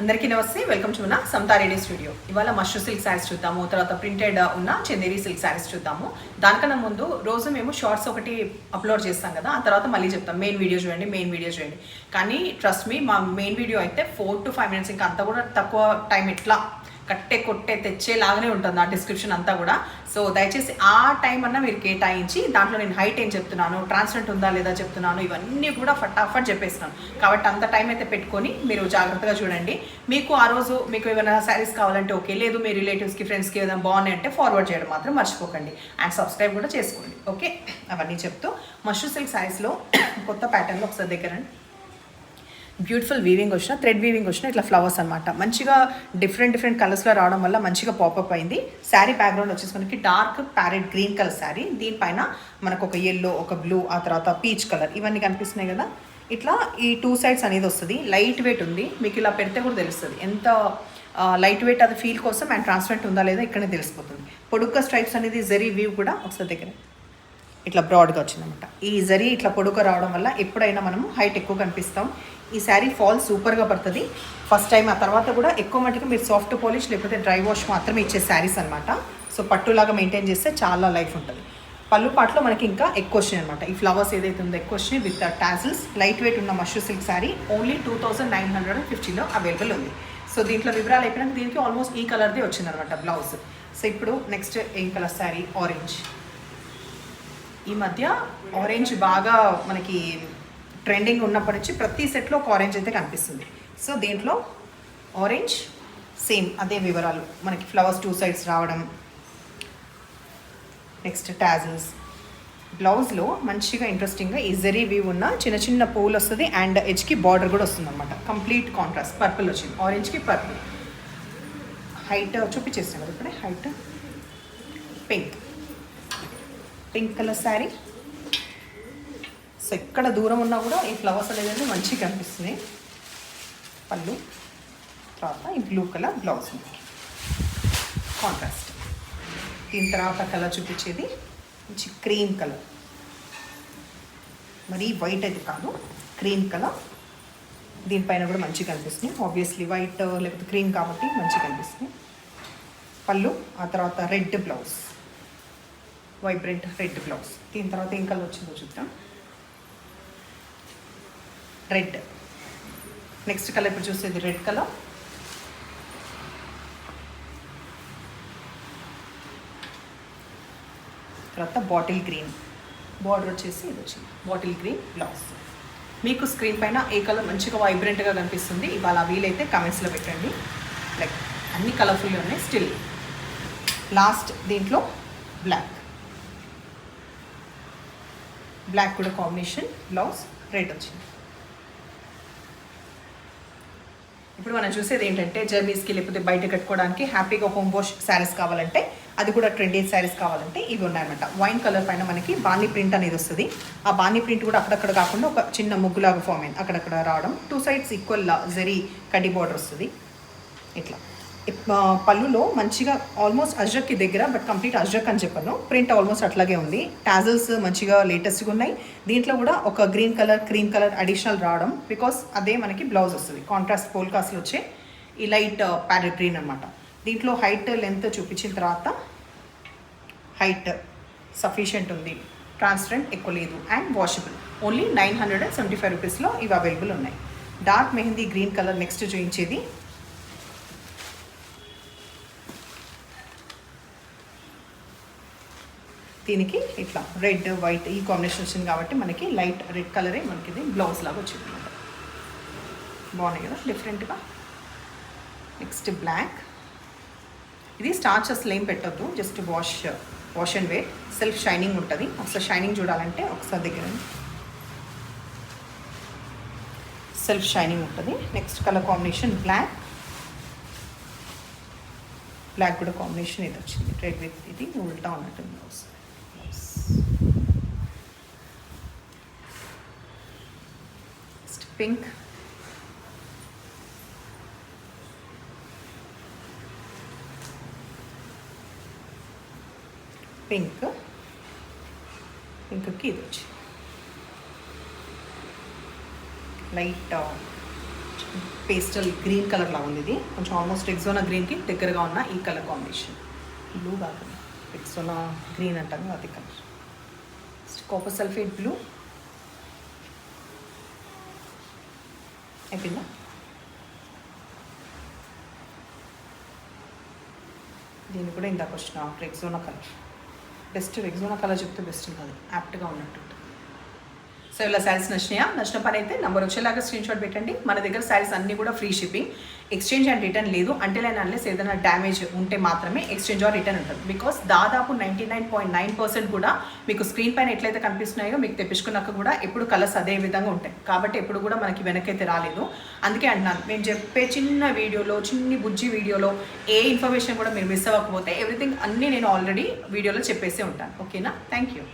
అందరికీ నమస్తే, welcome to మన సమతా రెడీ స్టూడియో. ఇవాళ మష్రూ సిల్క్ శారీస్ చూద్దాము, తర్వాత ప్రింటెడ్ ఉన్న చందేరి సిల్క్ శారీస్ చూద్దాము. దానికన్నా ముందు రోజు మేము షార్ట్స్ ఒకటి అప్లోడ్ చేస్తాం కదా, ఆ తర్వాత మళ్ళీ చెప్తాం మెయిన్ వీడియో చూడండి. కానీ ట్రస్ట్ మీ, మా మెయిన్ వీడియో అయితే 4 to 5 minutes, ఇంకా అంతా కూడా తక్కువ టైం ఇట్లా కట్టే కొట్టే తెచ్చేలాగానే ఉంటుంది ఆ డిస్క్రిప్షన్ అంతా కూడా. సో దయచేసి ఆ టైం అన్నా మీరు కేటాయించి, దాంట్లో నేను హైట్ ఏం చెప్తున్నాను, ట్రాన్స్పరెంట్ ఉందా లేదా చెప్తున్నాను, ఇవన్నీ కూడా ఫటాఫట్ చెప్పేస్తున్నాను. కాబట్టి అంత టైం అయితే పెట్టుకొని మీరు జాగ్రత్తగా చూడండి. మీకు ఆ రోజు మీకు ఏమైనా శారీస్ కావాలంటే ఓకే, లేదు మీ రిలేటివ్స్కి ఫ్రెండ్స్కి ఏదైనా బాగున్నాయి అంటే ఫార్వర్డ్ చేయడం మాత్రం మర్చిపోకండి. అండ్ సబ్స్క్రైబ్ కూడా చేసుకోండి. ఓకే, అవన్నీ చెప్తూ మష్రూ సిల్క్ శారీస్లో కొత్త ప్యాటర్న్లో ఒకసారి దగ్గర బ్యూటిఫుల్ వీవింగ్ వచ్చిన, థ్రెడ్ వీవింగ్ వచ్చిన ఇట్లా ఫ్లవర్స్ అనమాట. మంచిగా డిఫరెంట్ కలర్స్లో రావడం వల్ల మంచిగా పాపప్ అయింది. శారీ బ్యాక్గ్రౌండ్ వచ్చేసి మనకి dark parrot green colour sari, దీనిపైన మనకు ఒక ఎల్లో, ఒక బ్లూ, ఆ తర్వాత పీచ్ కలర్ ఇవన్నీ కనిపిస్తున్నాయి కదా. ఇట్లా ఈ 2 sides అనేది వస్తుంది. లైట్ వెయిట్ ఉంది, మీకు ఇలా పెడితే కూడా తెలుస్తుంది ఎంత లైట్ వెయిట్. అది ఫీల్ కోసం అండ్ ట్రాన్స్పరెంట్ ఉందా లేదా ఇక్కడనే తెలిసిపోతుంది. పొడుగ్గా స్ట్రైప్స్ అనేది జరీ వీవ్ కూడా ఒకసారి దగ్గర ఇట్లా బ్రాడ్గా వచ్చిందనమాట. ఈ జరీ ఇట్లా పొడుగ్గా రావడం వల్ల ఎప్పుడైనా మనము హైట్ ఎక్కువ కనిపిస్తాం. ఈ శారీ ఫాల్ సూపర్గా పడుతుంది ఫస్ట్ టైం. ఆ తర్వాత కూడా ఎక్కువ మటుకు మీరు సాఫ్ట్ పాలిష్ లేకపోతే డ్రై వాష్ మాత్రమే ఇచ్చే శారీస్ అనమాట. సో పట్టులాగా మెయింటైన్ చేస్తే చాలా లైఫ్ ఉంటుంది. పళ్ళు పాటలో మనకి ఇంకా ఎక్కువ వచ్చినాయి అనమాట. ఈ ఫ్లవర్స్ ఏదైతే ఉందో ఎక్కువ వచ్చినాయి విత్ టాజిల్స్. లైట్ వెయిట్ ఉన్న మష్రూ సిల్క్ శారీ ఓన్లీ 2950లో అవైలబుల్ ఉంది. సో దీంట్లో వివరాలు అయిపోయినాక దీనికి ఆల్మోస్ట్ ఈ కలర్దే వచ్చిందనమాట బ్లౌజ్. సో ఇప్పుడు నెక్స్ట్ ఏం కలర్ శారీ, ఆరెంజ్. ఈ మధ్య ఆరెంజ్ బాగా మనకి ట్రెండింగ్ ఉన్నప్పటి నుంచి ప్రతి సెట్లో ఒక ఆరెంజ్ అయితే కనిపిస్తుంది. సో దీంట్లో ఆరెంజ్ సేమ్ అదే వివరాలు, మనకి ఫ్లవర్స్ 2 sides రావడం. Next tassels. బ్లౌజ్లో మంచిగా ఇంట్రెస్టింగ్గా ఈ జరీ వీవ్ ఉన్న చిన్న పువ్వులు వస్తుంది అండ్ ఎడ్జ్కి బార్డర్ కూడా వస్తుంది అనమాట. కంప్లీట్ కాంట్రాస్ట్ పర్పుల్ వచ్చింది, ఆరెంజ్కి పర్పుల్. హైట్ చూపించేస్తాను కదా ఇప్పుడే. Height pink colour sari. So ఎక్కడ దూరం ఉన్నా కూడా ఈ ఫ్లవర్స్ అనేది మంచిగా కనిపిస్తుంది. పళ్ళు, తర్వాత ఈ బ్లూ కలర్ బ్లౌజ్ కాంట్రాస్ట్. దీని తర్వాత కలర్ చూపించేది మంచి క్రీమ్ కలర్, మరి వైట్ అయితే కాదు, క్రీమ్ కలర్. దీనిపైన కూడా మంచిగా కనిపిస్తుంది. ఆబ్వియస్లీ వైట్ లేకపోతే క్రీమ్ కాబట్టి మంచిగా కనిపిస్తుంది. పళ్ళు, ఆ తర్వాత red blouse, vibrant red blouse. దీని తర్వాత ఏం కలర్ వచ్చిందో చూద్దాం. రెడ్. నెక్స్ట్ కలర్ ఇప్పుడు చూసేది రెడ్ కలర్. తర్వాత బాటిల్ గ్రీన్, బార్డర్ వచ్చేసి ఇది వచ్చింది బాటిల్ గ్రీన్ బ్లౌజ్. మీకు స్క్రీన్ పైన ఏ కలర్ మంచిగా వైబ్రెంట్గా కనిపిస్తుంది ఇవాళ వీలైతే కమెంట్స్లో పెట్టండి. లైక్ అన్ని కలర్ఫుల్గా ఉన్నాయి స్టిల్. లాస్ట్ దీంట్లో బ్లాక్ కూడా కాంబినేషన్ బ్లౌజ్, రెడ్ వచ్చింది. ఇప్పుడు మనం చూసేది ఏంటంటే జర్నీస్కి లేకపోతే బయట కట్టుకోవడానికి హ్యాపీగా హోమ్ వాష్ శారీస్ కావాలంటే, అది కూడా ట్రెండీ శారీస్ కావాలంటే ఇవి ఉన్నాయన్నమాట. వైన్ కలర్ పైన మనకి బాణీ ప్రింట్ అనేది వస్తుంది. ఆ బాణీ ప్రింట్ కూడా అక్కడక్కడ కాకుండా ఒక చిన్న ముగ్గులాగా ఫామ్ అయింది, అక్కడక్కడ రావడం. 2 sides ఈక్వల్ జరీ కడ్డీ బార్డర్ వస్తుంది ఇట్లా. పళ్ళులో మంచిగా ఆల్మోస్ట్ అజ్రక్కి దగ్గర, బట్ కంప్లీట్ అజ్రక్ అని చెప్పను, ప్రింట్ ఆల్మోస్ట్ అట్లాగే ఉంది. టాజిల్స్ మంచిగా లేటెస్ట్గా ఉన్నాయి. దీంట్లో కూడా ఒక green colour, cream colour additional రావడం, బికాస్ అదే మనకి బ్లౌజ్ వస్తుంది. కాంట్రాస్ట్ పోల్కాస్లో వచ్చే ఈ లైట్ ప్యారెట్ గ్రీన్ అనమాట. దీంట్లో హైట్ లెంత్ చూపించిన తర్వాత హైట్ సఫిషియెంట్ ఉంది, ట్రాన్స్పరెంట్ ఎక్కువ లేదు అండ్ వాషబుల్. ఓన్లీ 975 రూపీస్లో ఇవి అవైలబుల్ ఉన్నాయి. Dark mehndi green colour next చూపించేది. దీనికి ఇట్లా రెడ్ వైట్ ఈ కాంబినేషన్ వచ్చింది కాబట్టి మనకి లైట్ రెడ్ కలరే మనకి ఇది బ్లౌజ్ లాగా వచ్చింది అనమాట. బాగున్నాయి కదా డిఫరెంట్గా. Next black. ఇది స్టార్చ్ అసలు ఏం పెట్టద్దు, just wash and wear. Self shining ఉంటుంది. ఒకసారి షైనింగ్ చూడాలంటే ఒకసారి దగ్గర సెల్ఫ్ షైనింగ్ ఉంటుంది. నెక్స్ట్ కలర్ కాంబినేషన్ బ్లాక్ కూడా కాంబినేషన్ ఇది వచ్చింది. రెడ్ విత్ ఇది ఉల్టా ఉన్నట్టుంది బ్లౌజ్. పింక్, పింక్కి ఇది వచ్చి లైట్ పేస్టల్ గ్రీన్ కలర్ లాగా ఉంది. ఇది కొంచెం ఆల్మోస్ట్ రెగ్జోనా గ్రీన్కి దగ్గరగా ఉన్న ఈ కలర్ కాంబినేషన్. బ్లూ కాదు, రెగ్జోనా గ్రీన్ అంటాం కదా అది కలర్. కాపర్ సల్ఫేట్ బ్లూ అయిపోయిందా? దీన్ని కూడా ఇందాక వచ్చిన Rexona colour. Best Rexona colour చెప్తే బెస్ట్ కాదు, యాప్ట్గా ఉన్నట్టు. సో ఇలా శారీస్ నచ్చిన పని అయితే నెంబర్ వచ్చేలాగా స్క్రీన్ షాట్ పెట్టండి. మన దగ్గర శారీస్ అన్నీ కూడా free shipping, exchange and return లేదు. అంటే అన్లెస్ ఏదైనా డ్యామేజ్ ఉంటే మాత్రమే ఎక్స్చేంజ్ ఆర్ రిటర్న్ ఉంటుంది. బికాస్ దాదాపు 99.9% కూడా మీకు స్క్రీన్ పైన ఎట్లయితే కనిపిస్తున్నాయో మీకు తెప్పించుకున్నాక కూడా ఎప్పుడు కలర్స్ అదే విధంగా ఉంటాయి. కాబట్టి ఎప్పుడు కూడా మనకి వెనకైతే రాలేదు. అందుకే అంటున్నాను, మేము చెప్పే చిన్న వీడియోలో, చిన్ని బుజ్జి వీడియోలో ఏ ఇన్ఫర్మేషన్ కూడా మీరు మిస్ అవ్వకపోతే ఎవ్రీథింగ్ అన్నీ నేను ఆల్రెడీ వీడియోలో చెప్పేసే ఉంటాను. ఓకేనా? Thank you.